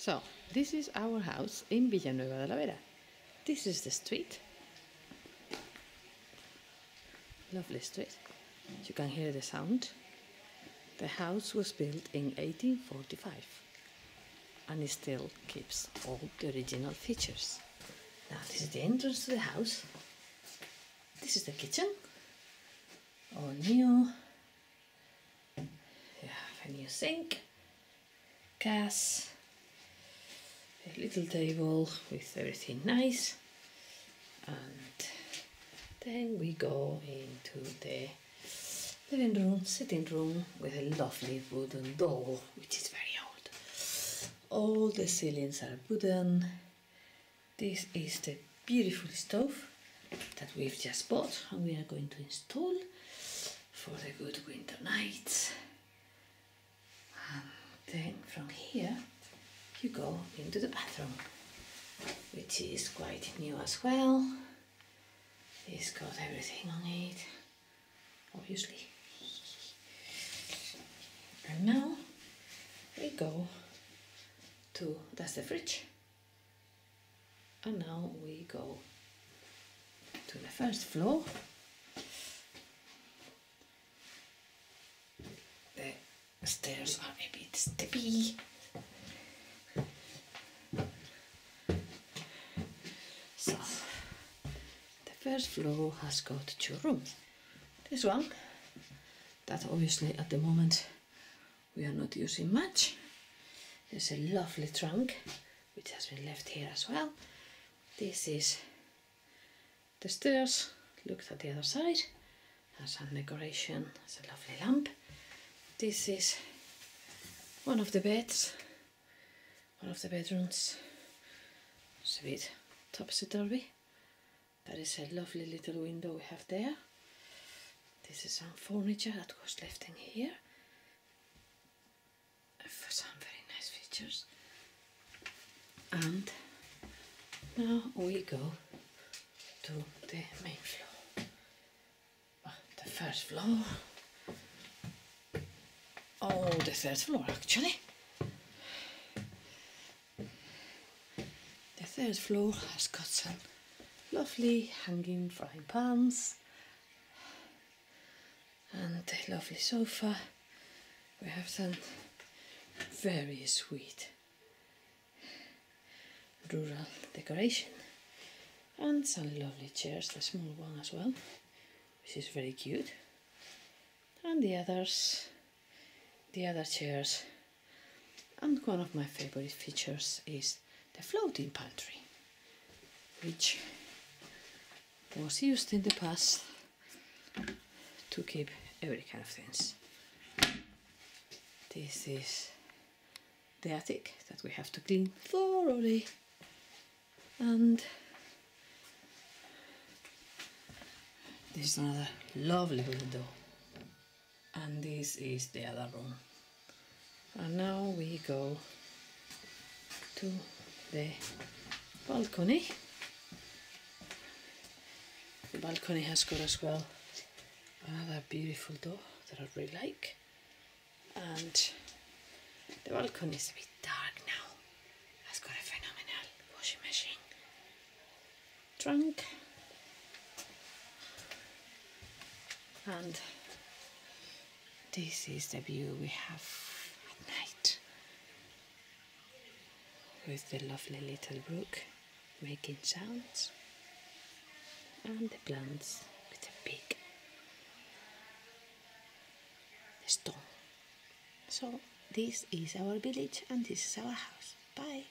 So, this is our house in Villanueva de la Vera. This is the street. Lovely street. You can hear the sound. The house was built in 1845 and it still keeps all the original features. Now this is the entrance to the house. This is the kitchen. All new. You have a new sink, gas, a little table with everything nice, and then we go into the living room, sitting room with a lovely wooden door, which is very old. All the ceilings are wooden. This is the beautiful stove that we've just bought and we are going to install for the good winter nights. And then from here you go into the bathroom, which is quite new as well. It's got everything on it, obviously. And now we go to, that's the fridge. And now we go to the first floor. The stairs are a bit steppy. So, the first floor has got 2 rooms. This one, that obviously at the moment we are not using much. There's a lovely trunk which has been left here as well. This is the stairs, looked at the other side, has some decoration, has a lovely lamp. This is one of the beds, one of the bedrooms. It's a bit topsy-turvy. That is a lovely little window we have there. This is some furniture that was left in here for some very nice features. And now we go to the main floor. The first floor. Oh, the third floor actually. The third floor has got some lovely hanging frying pans and a lovely sofa. We have some very sweet rural decoration and some lovely chairs, the small one as well, which is very cute, and the other chairs. And one of my favorite features is the floating pantry, which was used in the past to keep every kind of things. This is the attic that we have to clean thoroughly, and this is another lovely window, and this is the other room. And now we go to the balcony. The balcony has got as well another beautiful door that I really like, and the balcony is a bit dark now. It's got a phenomenal washing machine, trunk, and this is the view we have at night, with the lovely little brook making sounds and the plants with the big stone. So this is our village and this is our house. Bye.